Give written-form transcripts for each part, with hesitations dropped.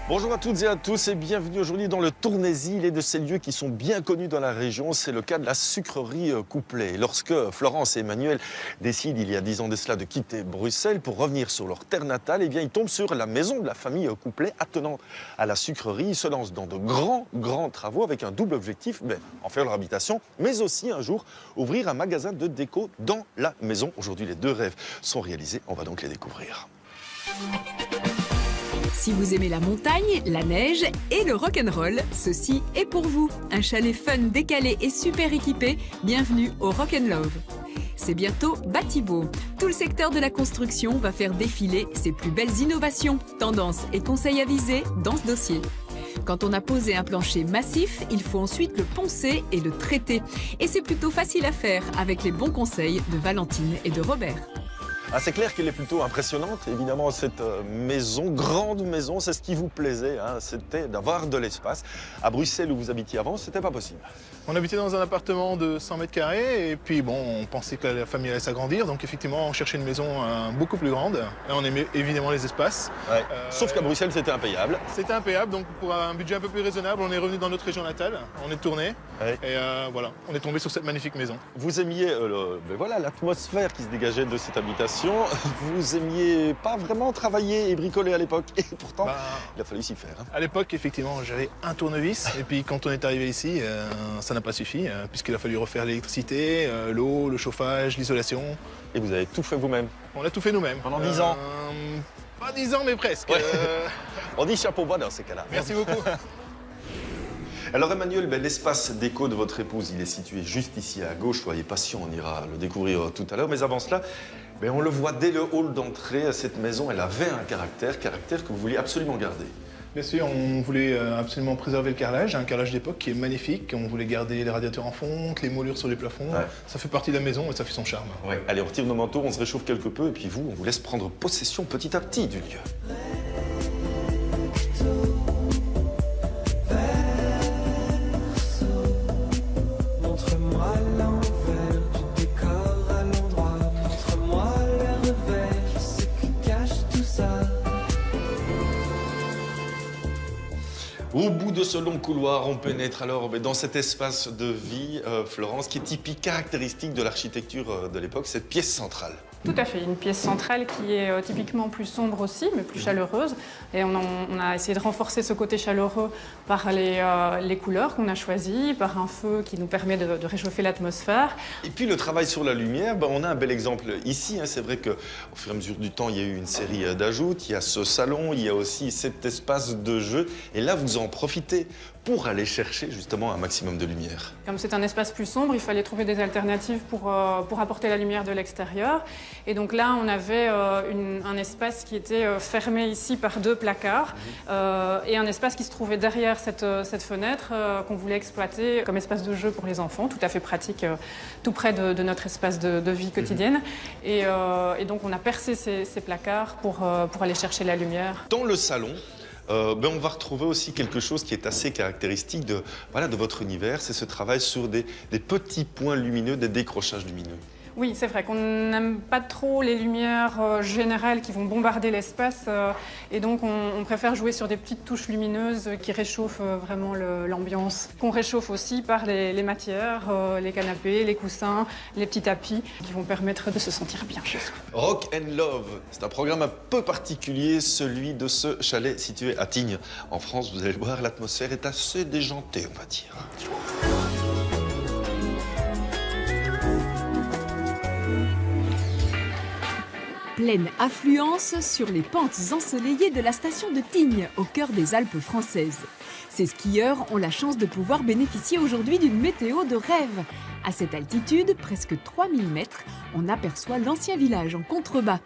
Bonjour à toutes et à tous et bienvenue aujourd'hui dans le Tournaisis, l'un de ces lieux qui sont bien connus dans la région. C'est le cas de la sucrerie Couplet. Lorsque Florence et Emmanuel décident il y a 10 ans de cela de quitter Bruxelles pour revenir sur leur terre natale, eh bien ils tombent sur la maison de la famille Couplet attenant à la sucrerie. Ils se lancent dans de grands travaux avec un double objectif, en faire leur habitation, mais aussi un jour ouvrir un magasin de déco dans la maison. Aujourd'hui les deux rêves sont réalisés, on va donc les découvrir. Si vous aimez la montagne, la neige et le rock'n'roll, ceci est pour vous. Un chalet fun, décalé et super équipé, bienvenue au Rock'n'Love. C'est bientôt Batibo. Tout le secteur de la construction va faire défiler ses plus belles innovations, tendances et conseils avisés dans ce dossier. Quand on a posé un plancher massif, il faut ensuite le poncer et le traiter. Et c'est plutôt facile à faire avec les bons conseils de Valentine et de Robert. Ah, c'est clair qu'elle est plutôt impressionnante, évidemment, cette maison, grande maison, c'est ce qui vous plaisait, hein, c'était d'avoir de l'espace. À Bruxelles, où vous habitiez avant, c'était pas possible. On habitait dans un appartement de 100 mètres carrés et puis on pensait que la famille allait s'agrandir, donc effectivement on cherchait une maison beaucoup plus grande. Là on aimait évidemment les espaces. Ouais. Sauf qu'à Bruxelles c'était impayable. C'était impayable, donc pour un budget un peu plus raisonnable, on est revenu dans notre région natale, on est tourné et voilà, on est tombé sur cette magnifique maison. Vous aimiez l'atmosphère qui se dégageait de cette habitation, vous aimiez pas vraiment travailler et bricoler à l'époque, et pourtant il a fallu s'y faire. Hein. À l'époque effectivement j'avais un tournevis et puis quand on est arrivé ici, ça n'a pas suffi, puisqu'il a fallu refaire l'électricité, l'eau, le chauffage, l'isolation. Et vous avez tout fait vous-même? On a tout fait nous-mêmes. Pendant 10 ans? Pas 10 ans, mais presque. Ouais. On dit chapeau bas dans ces cas-là. Merci beaucoup. Alors Emmanuel, l'espace déco de votre épouse, il est situé juste ici à gauche. Soyez patient, on ira le découvrir tout à l'heure. Mais avant cela, on le voit dès le hall d'entrée. Cette maison, elle avait un caractère que vous vouliez absolument garder. Bien sûr, on voulait absolument préserver le carrelage, un carrelage d'époque qui est magnifique. On voulait garder les radiateurs en fonte, les moulures sur les plafonds. Ouais. Ça fait partie de la maison et ça fait son charme. Ouais. Allez, on retire nos manteaux, on se réchauffe quelque peu et puis vous, on vous laisse prendre possession petit à petit du lieu. Au bout de ce long couloir, on pénètre alors dans cet espace de vie, Florence, qui est typique, caractéristique de l'architecture de l'époque, cette pièce centrale. Tout à fait, une pièce centrale qui est typiquement plus sombre aussi, mais plus chaleureuse. Et on a essayé de renforcer ce côté chaleureux par les couleurs qu'on a choisies, par un feu qui nous permet de réchauffer l'atmosphère. Et puis le travail sur la lumière, on a un bel exemple ici. Hein. C'est vrai qu'au fur et à mesure du temps, il y a eu une série d'ajouts. Il y a ce salon, il y a aussi cet espace de jeu. Et là, vous en profitez pour aller chercher justement un maximum de lumière. Comme c'est un espace plus sombre, il fallait trouver des alternatives pour apporter la lumière de l'extérieur. Et donc là, on avait un espace qui était fermé ici par 2 placards et un espace qui se trouvait derrière cette fenêtre qu'on voulait exploiter comme espace de jeu pour les enfants, tout à fait pratique, tout près de notre espace de vie quotidienne. Et donc on a percé ces placards pour aller chercher la lumière. Dans le salon, on va retrouver aussi quelque chose qui est assez caractéristique de votre univers, c'est ce travail sur des petits points lumineux, des décrochages lumineux. Oui, c'est vrai qu'on n'aime pas trop les lumières générales qui vont bombarder l'espace et donc on préfère jouer sur des petites touches lumineuses qui réchauffent vraiment l'ambiance. Qu'on réchauffe aussi par les matières, les canapés, les coussins, les petits tapis qui vont permettre de se sentir bien chez soi. Rock and Love, c'est un programme un peu particulier, celui de ce chalet situé à Tignes. En France, vous allez le voir, l'atmosphère est assez déjantée, on va dire. Pleine affluence sur les pentes ensoleillées de la station de Tignes, au cœur des Alpes françaises. Ces skieurs ont la chance de pouvoir bénéficier aujourd'hui d'une météo de rêve. À cette altitude, presque 3000 mètres, on aperçoit l'ancien village en contrebas.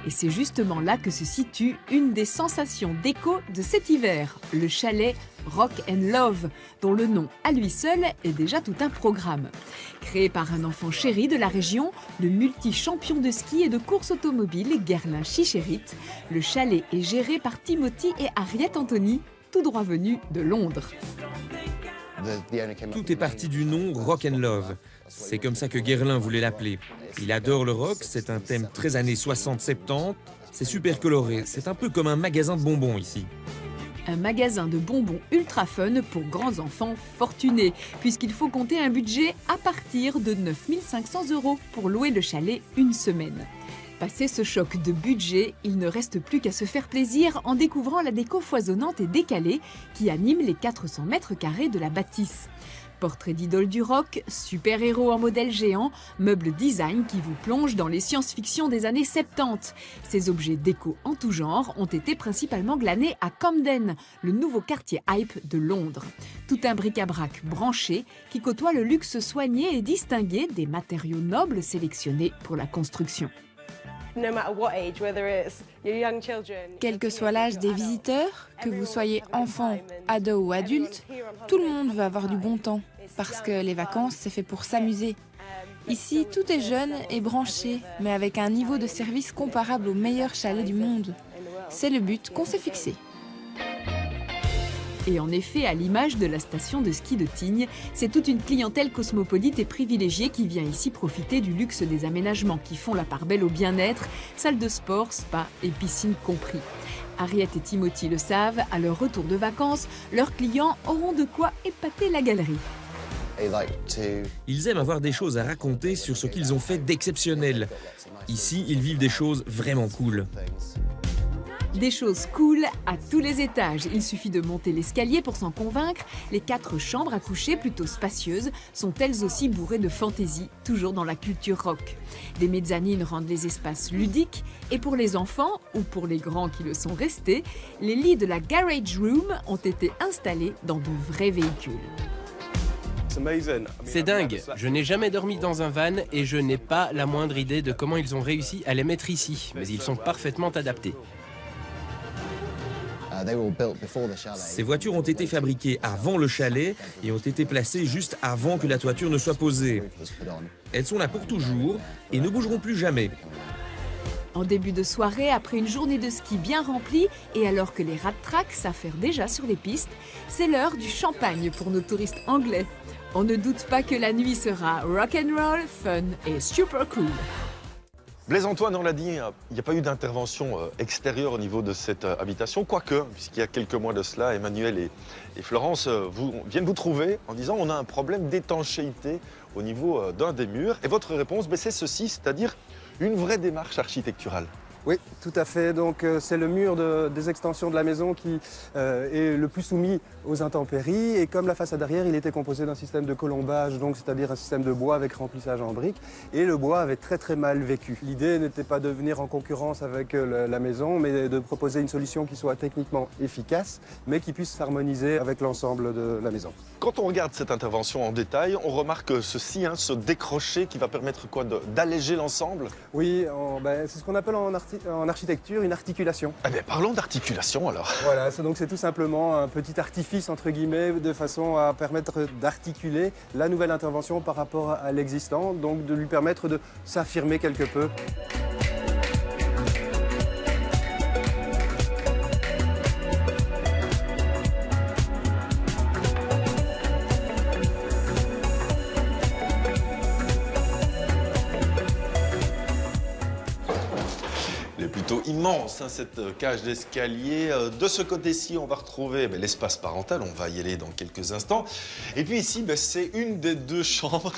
Et c'est justement là que se situe une des sensations déco de cet hiver, le chalet Rock and Love, dont le nom à lui seul est déjà tout un programme. Créé par un enfant chéri de la région, le multi-champion de ski et de course automobile Guerlain Chicherit, le chalet est géré par Timothy et Harriet Anthony, tout droit venus de Londres. Tout est parti du nom Rock and Love. C'est comme ça que Guerlain voulait l'appeler. Il adore le rock, c'est un thème très années 60-70. C'est super coloré, c'est un peu comme un magasin de bonbons ici. Un magasin de bonbons ultra fun pour grands enfants fortunés, puisqu'il faut compter un budget à partir de 9 500 € pour louer le chalet une semaine. Passé ce choc de budget, il ne reste plus qu'à se faire plaisir en découvrant la déco foisonnante et décalée qui anime les 400 mètres carrés de la bâtisse. Portraits d'idoles du rock, super-héros en modèle géant, meubles design qui vous plongent dans les science-fiction des années 70. Ces objets déco en tout genre ont été principalement glanés à Camden, le nouveau quartier hype de Londres. Tout un bric-à-brac branché qui côtoie le luxe soigné et distingué des matériaux nobles sélectionnés pour la construction. Quel que soit l'âge des visiteurs, que vous soyez enfant, ado ou adulte, tout le monde veut avoir du bon temps, parce que les vacances, c'est fait pour s'amuser. Ici, tout est jeune et branché, mais avec un niveau de service comparable aux meilleurs chalets du monde. C'est le but qu'on s'est fixé. Et en effet, à l'image de la station de ski de Tignes, c'est toute une clientèle cosmopolite et privilégiée qui vient ici profiter du luxe des aménagements qui font la part belle au bien-être, salles de sport, spa et piscine compris. Harriet et Timothy le savent, à leur retour de vacances, leurs clients auront de quoi épater la galerie. Ils aiment avoir des choses à raconter sur ce qu'ils ont fait d'exceptionnel. Ici, ils vivent des choses vraiment cool. Des choses cool à tous les étages. Il suffit de monter l'escalier pour s'en convaincre. Les 4 chambres à coucher, plutôt spacieuses, sont elles aussi bourrées de fantaisie, toujours dans la culture rock. Des mezzanines rendent les espaces ludiques. Et pour les enfants, ou pour les grands qui le sont restés, les lits de la Garage Room ont été installés dans de vrais véhicules. C'est dingue, je n'ai jamais dormi dans un van et je n'ai pas la moindre idée de comment ils ont réussi à les mettre ici, mais ils sont parfaitement adaptés. Ces voitures ont été fabriquées avant le chalet et ont été placées juste avant que la toiture ne soit posée. Elles sont là pour toujours et ne bougeront plus jamais. En début de soirée, après une journée de ski bien remplie et alors que les rat-tracks s'affairent déjà sur les pistes, c'est l'heure du champagne pour nos touristes anglais. On ne doute pas que la nuit sera rock'n'roll, fun et super cool. Blaise-Antoine, on l'a dit, il n'y a pas eu d'intervention extérieure au niveau de cette habitation, quoique, puisqu'il y a quelques mois de cela, Emmanuel et Florence viennent vous trouver en disant on a un problème d'étanchéité au niveau d'un des murs. Et votre réponse, c'est ceci, c'est-à-dire une vraie démarche architecturale. Oui, tout à fait. Donc c'est le mur des extensions de la maison qui est le plus soumis aux intempéries. Et comme la façade arrière, il était composé d'un système de colombage, donc c'est-à-dire un système de bois avec remplissage en briques. Et le bois avait très très mal vécu. L'idée n'était pas de venir en concurrence avec la maison, mais de proposer une solution qui soit techniquement efficace, mais qui puisse s'harmoniser avec l'ensemble de la maison. Quand on regarde cette intervention en détail, on remarque ceci, ce décroché qui va permettre quoi d'alléger l'ensemble. Oui, c'est ce qu'on appelle en architecture une articulation. Eh bien, parlons d'articulation alors. Voilà, c'est tout simplement un petit artifice entre guillemets de façon à permettre d'articuler la nouvelle intervention par rapport à l'existant, donc de lui permettre de s'affirmer quelque peu. Immense, cette cage d'escalier. De ce côté-ci, on va retrouver l'espace parental. On va y aller dans quelques instants. Et puis ici, c'est une des 2 chambres.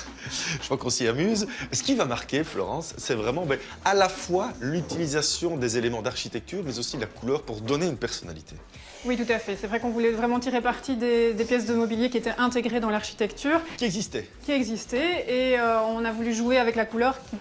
Je crois qu'on s'y amuse. Ce qui va marquer, Florence, c'est vraiment à la fois l'utilisation des éléments d'architecture, mais aussi de la couleur pour donner une personnalité. Oui, tout à fait. C'est vrai qu'on voulait vraiment tirer parti des pièces de mobilier qui étaient intégrées dans l'architecture. Qui existaient. Et on a voulu jouer avec la couleur qui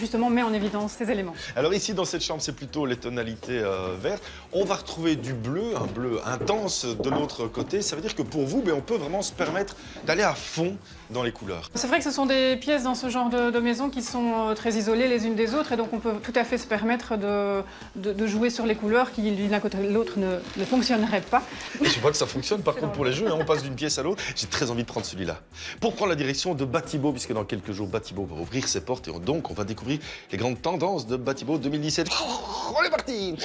justement met en évidence ces éléments. Alors ici dans cette chambre c'est plutôt les tonalités vertes. On va retrouver du bleu, un bleu intense de l'autre côté. Ça veut dire que pour vous on peut vraiment se permettre d'aller à fond dans les couleurs. C'est vrai que ce sont des pièces dans ce genre de maison qui sont très isolées les unes des autres et donc on peut tout à fait se permettre de jouer sur les couleurs qui l'une à côté de l'autre ne fonctionneraient pas. Et je vois que ça fonctionne par contre pour les jeux, on passe d'une pièce à l'autre. J'ai très envie de prendre celui-là. Pour prendre la direction de Batibo, puisque dans quelques jours Batibo va ouvrir ses portes et donc on va découvrir les grandes tendances de Batibo 2017. On est parti!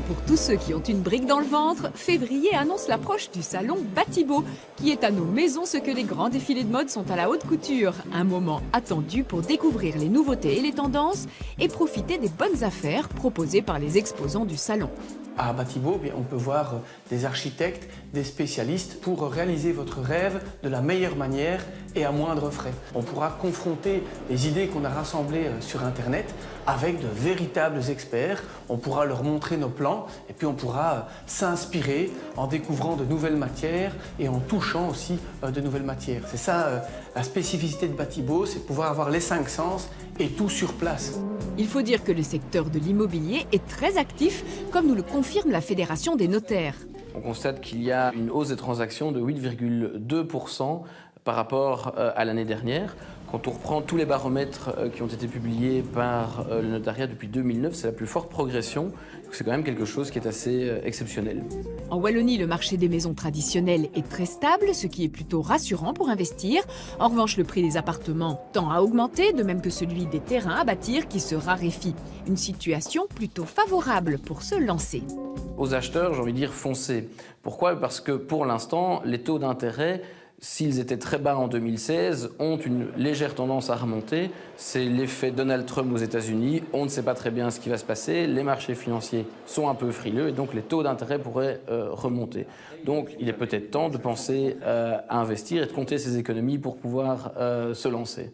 Pour tous ceux qui ont une brique dans le ventre, février annonce l'approche du salon Batibo, qui est à nos maisons ce que les grands défilés de mode sont à la haute couture. Un moment attendu pour découvrir les nouveautés et les tendances et profiter des bonnes affaires proposées par les exposants du salon. À Batibo, on peut voir des architectes, des spécialistes pour réaliser votre rêve de la meilleure manière et à moindre frais. On pourra confronter les idées qu'on a rassemblées sur Internet avec de véritables experts. On pourra leur montrer nos plans et puis on pourra s'inspirer en découvrant de nouvelles matières et en touchant aussi de nouvelles matières. C'est ça la spécificité de Batibo, c'est de pouvoir avoir les 5 sens et tout sur place. Il faut dire que le secteur de l'immobilier est très actif, comme nous le confirme la Fédération des notaires. On constate qu'il y a une hausse des transactions de 8,2% par rapport à l'année dernière. Quand on reprend tous les baromètres qui ont été publiés par le notariat depuis 2009, c'est la plus forte progression. C'est quand même quelque chose qui est assez exceptionnel. En Wallonie, le marché des maisons traditionnelles est très stable, ce qui est plutôt rassurant pour investir. En revanche, le prix des appartements tend à augmenter, de même que celui des terrains à bâtir qui se raréfie. Une situation plutôt favorable pour se lancer. Aux acheteurs, j'ai envie de dire foncez. Pourquoi ? Parce que pour l'instant, les taux d'intérêt, s'ils étaient très bas en 2016, ont une légère tendance à remonter. C'est l'effet Donald Trump aux États-Unis. On ne sait pas très bien ce qui va se passer. Les marchés financiers sont un peu frileux et donc les taux d'intérêt pourraient remonter. Donc il est peut-être temps de penser à investir et de compter ses économies pour pouvoir se lancer.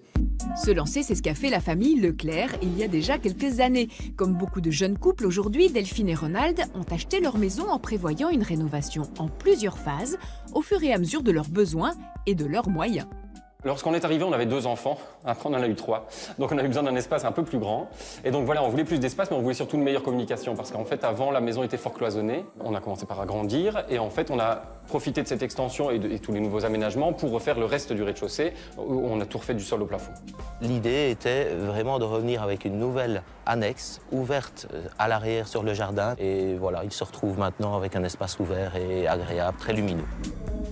Se lancer, c'est ce qu'a fait la famille Leclerc il y a déjà quelques années. Comme beaucoup de jeunes couples aujourd'hui, Delphine et Ronald ont acheté leur maison en prévoyant une rénovation en plusieurs phases, au fur et à mesure de leurs besoins et de leurs moyens. Lorsqu'on est arrivé, on avait 2 enfants. Après, on en a eu 3. Donc, on a eu besoin d'un espace un peu plus grand. Et donc, voilà, on voulait plus d'espace, mais on voulait surtout une meilleure communication. Parce qu'en fait, avant, la maison était fort cloisonnée. On a commencé par agrandir. Et en fait, on a profité de cette extension et tous les nouveaux aménagements pour refaire le reste du rez-de-chaussée, où on a tout refait du sol au plafond. L'idée était vraiment de revenir avec une nouvelle annexe ouverte à l'arrière sur le jardin. Et voilà, il se retrouve maintenant avec un espace ouvert et agréable, très lumineux.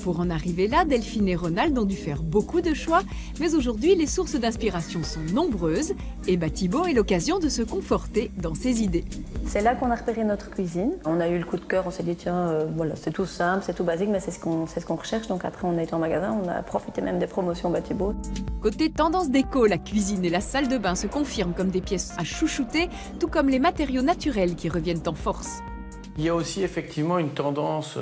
Pour en arriver là, Delphine et Ronald ont dû faire beaucoup de choix, mais aujourd'hui, les sources d'inspiration sont nombreuses et Batibo est l'occasion de se conforter dans ses idées. C'est là qu'on a repéré notre cuisine. On a eu le coup de cœur, on s'est dit tiens, voilà, c'est tout simple, c'est tout basique, mais c'est ce qu'on recherche. Donc après, on a été en magasin, on a profité même des promotions Batibo. Côté tendance déco, la cuisine et la salle de bain se confirment comme des pièces à chouchouter, tout comme les matériaux naturels qui reviennent en force. Il y a aussi effectivement une tendance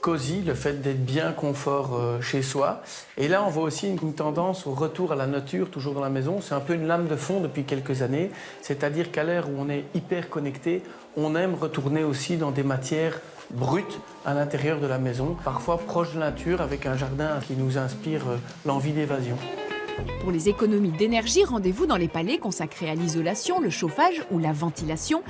cosy, le fait d'être bien confort chez soi. Et là, on voit aussi une tendance au retour à la nature, toujours dans la maison. C'est un peu une lame de fond depuis quelques années. C'est-à-dire qu'à l'heure où on est hyper connecté, on aime retourner aussi dans des matières brutes à l'intérieur de la maison, parfois proche de la nature, avec un jardin qui nous inspire l'envie d'évasion. Pour les économies d'énergie, rendez-vous dans les palais consacrés à l'isolation, le chauffage ou la ventilation,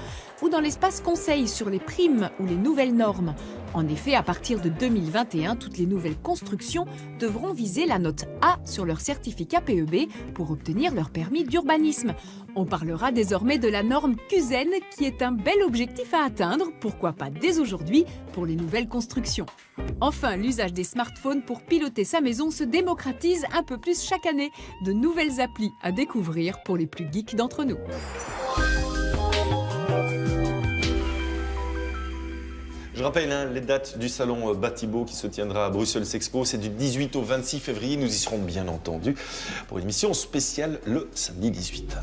ou dans l'espace conseil sur les primes ou les nouvelles normes. En effet, à partir de 2021, toutes les nouvelles constructions devront viser la note A sur leur certificat PEB pour obtenir leur permis d'urbanisme. On parlera désormais de la norme CUSEN, qui est un bel objectif à atteindre, pourquoi pas dès aujourd'hui, pour les nouvelles constructions. Enfin, l'usage des smartphones pour piloter sa maison se démocratise un peu plus chaque année. De nouvelles applis à découvrir pour les plus geeks d'entre nous. Je rappelle les dates du salon Batibo qui se tiendra à Bruxelles Expo. C'est du 18 au 26 février. Nous y serons bien entendu pour une émission spéciale le samedi 18.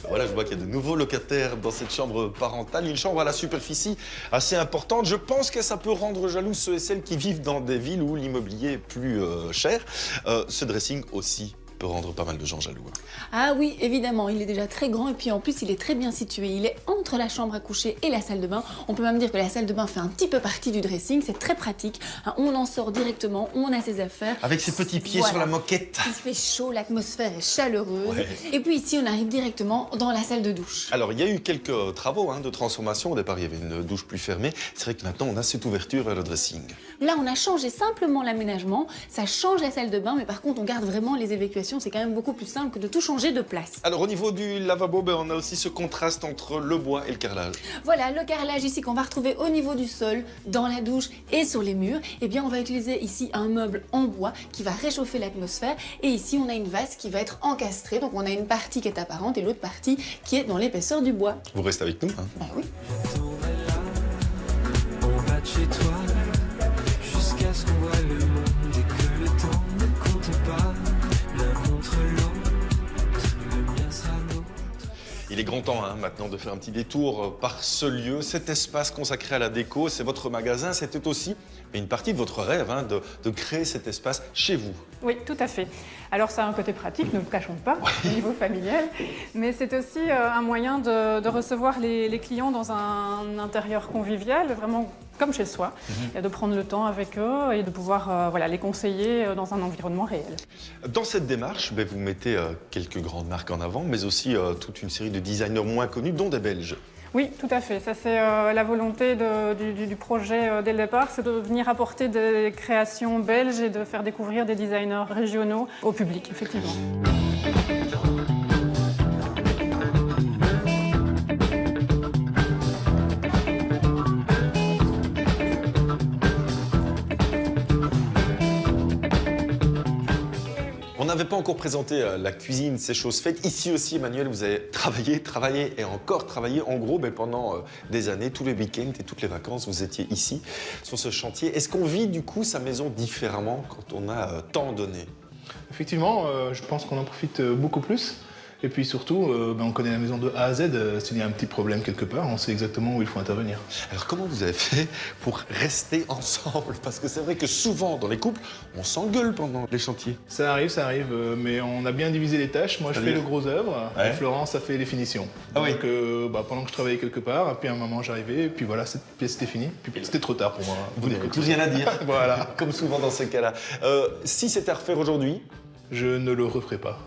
Voilà, je vois qu'il y a de nouveaux locataires dans cette chambre parentale. Une chambre à la superficie assez importante. Je pense que ça peut rendre jaloux ceux et celles qui vivent dans des villes où l'immobilier est plus cher. Ce dressing aussi peut rendre pas mal de gens jaloux. Ah oui, évidemment, il est déjà très grand et puis en plus il est très bien situé. Il est entre la chambre à coucher et la salle de bain. On peut même dire que la salle de bain fait un petit peu partie du dressing, c'est très pratique. On en sort directement, on a ses affaires. Avec ses petits pieds sur la moquette. Il fait chaud, l'atmosphère est chaleureuse. Ouais. Et puis ici, on arrive directement dans la salle de douche. Alors, il y a eu quelques travaux de transformation. Au départ, il y avait une douche plus fermée. C'est vrai que maintenant, on a cette ouverture vers le dressing. Là, on a changé simplement l'aménagement. Ça change la salle de bain, mais par contre, on garde vraiment les évacuations installation, c'est quand même beaucoup plus simple que de tout changer de place. Alors au niveau du lavabo, on a aussi ce contraste entre le bois et le carrelage. Voilà, le carrelage ici qu'on va retrouver au niveau du sol, dans la douche et sur les murs. Eh bien, on va utiliser ici un meuble en bois qui va réchauffer l'atmosphère. Et ici, on a une vase qui va être encastrée. Donc, on a une partie qui est apparente et l'autre partie qui est dans l'épaisseur du bois. Vous restez avec nous, hein? Bah oui. On va de chez toi jusqu'à ce qu'on voit le monde et que le temps ne compte pas l'un contre l'autre. Le mien sera nôtre. Il est grand temps maintenant de faire un petit détour par ce lieu, cet espace consacré à la déco. C'est votre magasin, c'était aussi une partie de votre rêve de créer cet espace chez vous. Oui, tout à fait. Alors ça a un côté pratique, ne le cachons pas, au niveau familial, mais c'est aussi un moyen de recevoir les clients dans un intérieur convivial, vraiment comme chez soi, et de prendre le temps avec eux et de pouvoir les conseiller dans un environnement réel. Dans cette démarche, vous mettez quelques grandes marques en avant, mais aussi toute une série de designers moins connus, dont des Belges. Oui, tout à fait. Ça, c'est la volonté du projet dès le départ, c'est de venir apporter des créations belges et de faire découvrir des designers régionaux au public, effectivement. On n'avait pas encore présenté la cuisine, c'est chose faite. Ici aussi, Emmanuel, vous avez travaillé et encore travaillé. En gros, pendant des années, tous les week-ends et toutes les vacances, vous étiez ici, sur ce chantier. Est-ce qu'on vit du coup sa maison différemment quand on a tant donné? Effectivement, je pense qu'on en profite beaucoup plus. Et puis surtout, on connaît la maison de A à Z. S'il y a un petit problème quelque part, on sait exactement où il faut intervenir. Alors comment vous avez fait pour rester ensemble? Parce que c'est vrai que souvent dans les couples, on s'engueule pendant les chantiers. Ça arrive, mais on a bien divisé les tâches. Moi, je fais le gros œuvre, et Florence a fait les finitions. Donc pendant que je travaillais quelque part, puis à un moment j'arrivais, et puis voilà, cette pièce était finie. Puis c'était trop tard pour moi. Vous n'avez plus rien à dire. Voilà. Comme souvent dans ces cas-là. Si c'était à refaire aujourd'hui, je ne le referai pas.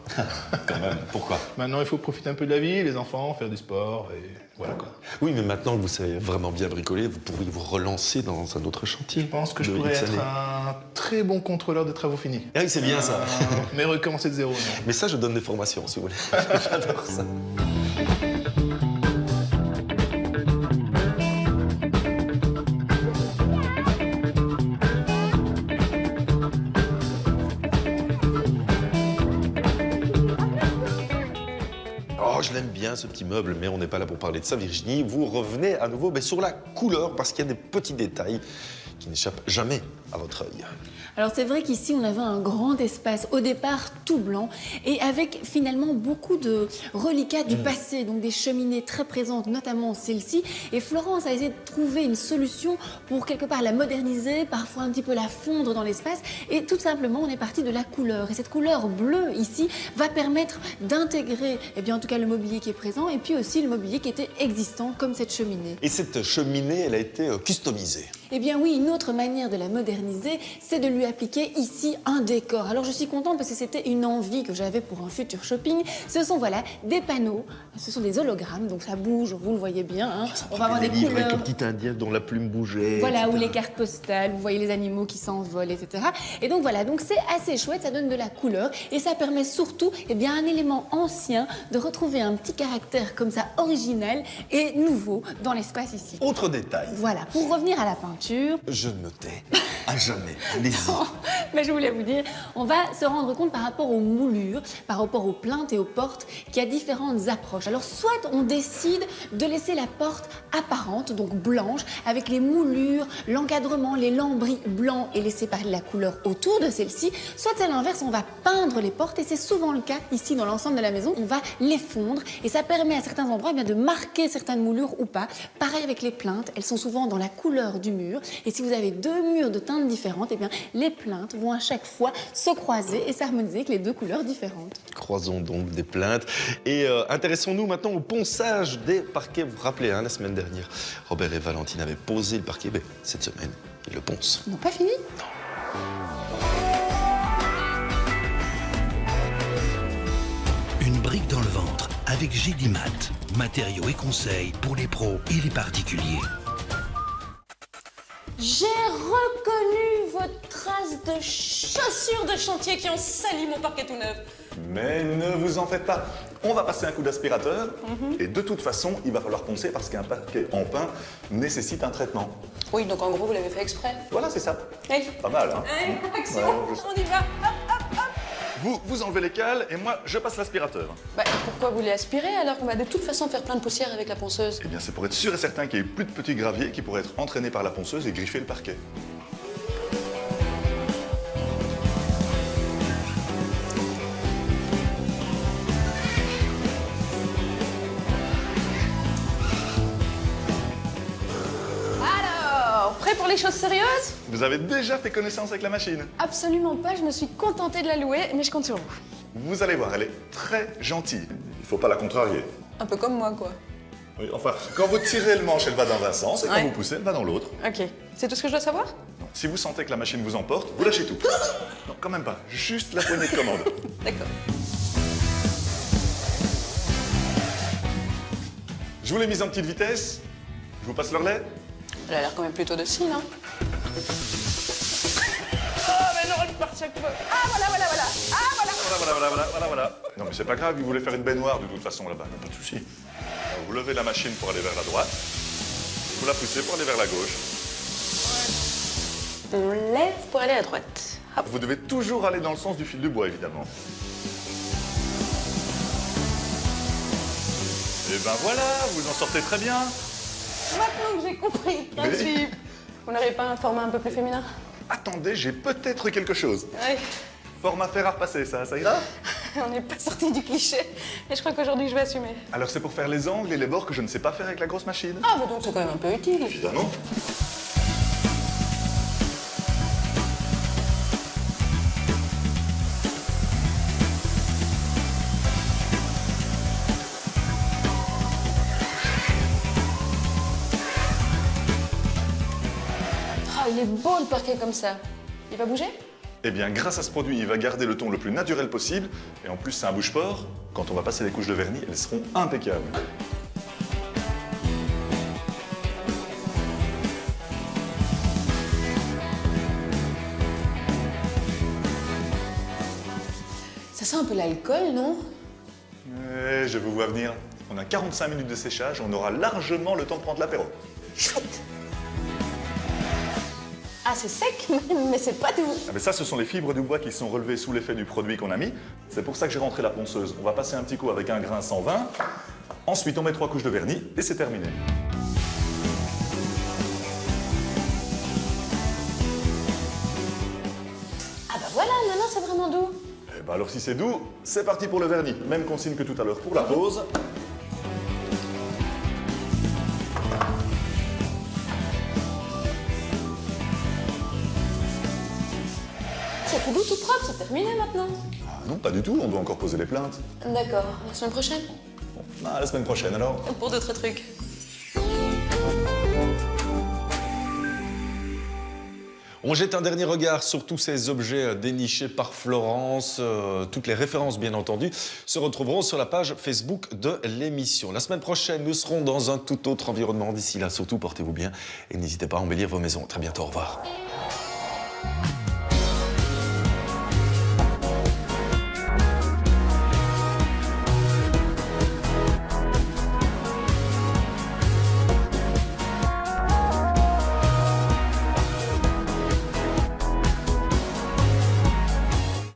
Quand même, pourquoi? Maintenant, il faut profiter un peu de la vie, les enfants, faire du sport, et voilà quoi. Oui, mais maintenant que vous savez vraiment bien bricoler, vous pourriez vous relancer dans un autre chantier. Je pense que je pourrais être un très bon contrôleur de travaux finis. Ah oui, c'est bien ça. Mais recommencer de zéro, non. Mais ça, je donne des formations, si vous voulez. J'adore ça. Oh, je l'aime bien ce petit meuble, mais on n'est pas là pour parler de ça, Virginie. Vous revenez à nouveau sur la couleur, parce qu'il y a des petits détails qui n'échappent jamais à votre œil. Alors c'est vrai qu'ici on avait un grand espace, au départ tout blanc, et avec finalement beaucoup de reliquats du passé, donc des cheminées très présentes, notamment celle-ci. Et Florence a essayé de trouver une solution pour quelque part la moderniser, parfois un petit peu la fondre dans l'espace. Et tout simplement on est parti de la couleur. Et cette couleur bleue ici va permettre d'intégrer, en tout cas le mobilier qui est présent, et puis aussi le mobilier qui était existant, comme cette cheminée. Et cette cheminée, elle a été customisée. Eh bien oui, une autre manière de la moderniser, c'est de lui appliquer ici un décor. Alors je suis contente parce que c'était une envie que j'avais pour un futur shopping. Ce sont des panneaux, ce sont des hologrammes, donc ça bouge, vous le voyez bien. On va avoir des couleurs. Avec un petit indien dont la plume bougeait. Voilà, etc. ou les cartes postales, vous voyez les animaux qui s'envolent, etc. Et donc voilà, donc c'est assez chouette, ça donne de la couleur et ça permet surtout un élément ancien de retrouver un petit caractère comme ça original et nouveau dans l'espace ici. Autre détail. Voilà, pour revenir à la peinture. Je ne me tais à jamais. Allez-y. Mais je voulais vous dire, on va se rendre compte par rapport aux moulures, par rapport aux plaintes et aux portes, qu'il y a différentes approches. Alors soit on décide de laisser la porte apparente, donc blanche, avec les moulures, l'encadrement, les lambris blancs et laisser parler de la couleur autour de celle-ci, soit à l'inverse, on va peindre les portes et c'est souvent le cas ici dans l'ensemble de la maison, on va les fondre et ça permet à certains endroits de marquer certaines moulures ou pas. Pareil avec les plaintes, elles sont souvent dans la couleur du mur et si vous avez deux murs de teintes différentes, les plaintes vont à chaque fois se croiser et s'harmoniser avec les deux couleurs différentes. Croisons donc des plaintes et intéressons-nous maintenant au ponçage des parquets. Vous vous rappelez, la semaine dernière, Robert et Valentine avaient posé le parquet. Cette semaine, ils le poncent. Ils n'ont pas fini? Une brique dans le ventre avec Gédimat. Matériaux et conseils pour les pros et les particuliers. J'ai reconnu votre traces de chaussures de chantier qui ont sali mon parquet tout neuf. Mais ne vous en faites pas. On va passer un coup d'aspirateur et de toute façon, il va falloir poncer parce qu'un parquet en pin nécessite un traitement. Oui, donc en gros, vous l'avez fait exprès. Voilà, c'est ça. Oui. Pas mal, hein? Allez, action, Ouais, on y va. Hop, hop, hop. Vous enlevez les cales et moi, je passe l'aspirateur. Bah, pourquoi vous les aspirez alors qu'on va de toute façon faire plein de poussière avec la ponceuse? Eh bien, c'est pour être sûr et certain qu'il n'y ait plus de petits graviers qui pourraient être entraînés par la ponceuse et griffer le parquet. Alors, prêt pour les choses sérieuses? Vous avez déjà fait connaissance avec la machine? Absolument pas, je me suis contentée de la louer, mais je compte sur vous. Vous allez voir, elle est très gentille. Il faut pas la contrarier. Un peu comme moi, quoi. Oui, enfin, quand vous tirez le manche, elle va dans un sens, et quand Ouais. vous poussez, elle va dans l'autre. Ok. C'est tout ce que je dois savoir? Si vous sentez que la machine vous emporte, vous lâchez tout. Non, quand même pas. Juste la poignée de commande. D'accord. Je vous l'ai mise en petite vitesse. Je vous passe le relais. Elle a l'air quand même plutôt docile, hein. Ah, mais non, elle part chaque fois. Ah, voilà. Ah, Voilà. Non, mais c'est pas grave, il voulait faire une baignoire de toute façon là-bas. Pas de souci. Alors, vous levez la machine pour aller vers la droite. Vous la poussez pour aller vers la gauche. On lève pour aller à droite. Hop. Vous devez toujours aller dans le sens du fil du bois, évidemment. Et ben voilà, vous en sortez très bien. Maintenant que j'ai compris le principe, vous n'aurez pas un format un peu plus féminin? Attendez, j'ai peut-être quelque chose. Oui. Format fer à repasser, ça ira? On n'est pas sorti du cliché, mais je crois qu'aujourd'hui je vais assumer. Alors c'est pour faire les angles et les bords que je ne sais pas faire avec la grosse machine. Ah, bah donc c'est quand même un peu utile. Évidemment. Ah, il est beau le parquet comme ça. Il va bouger? Eh bien, grâce à ce produit, il va garder le ton le plus naturel possible. Et en plus, c'est un bouge-port. Quand on va passer les couches de vernis, elles seront impeccables. Ça sent un peu l'alcool, non? Eh, je vous vois venir. On a 45 minutes de séchage, on aura largement le temps de prendre l'apéro. Chouette. Ah, c'est sec, mais c'est pas tout. Ah, mais ça, ce sont les fibres du bois qui sont relevées sous l'effet du produit qu'on a mis. C'est pour ça que j'ai rentré la ponceuse. On va passer un petit coup avec un grain 120. Ensuite, on met 3 couches de vernis et c'est terminé. Ah bah voilà, maintenant c'est vraiment doux. Eh ben alors si c'est doux, c'est parti pour le vernis. Même consigne que tout à l'heure pour la pause. C'est tout doux, tout propre, c'est terminé maintenant. Ah non, pas du tout, on doit encore poser les plaintes. D'accord, la semaine prochaine? Ah, la semaine prochaine alors. Pour d'autres trucs. On jette un dernier regard sur tous ces objets dénichés par Florence. Toutes les références, bien entendu, se retrouveront sur la page Facebook de l'émission. La semaine prochaine, nous serons dans un tout autre environnement. D'ici là, surtout, portez-vous bien et n'hésitez pas à embellir vos maisons. Très bientôt, au revoir.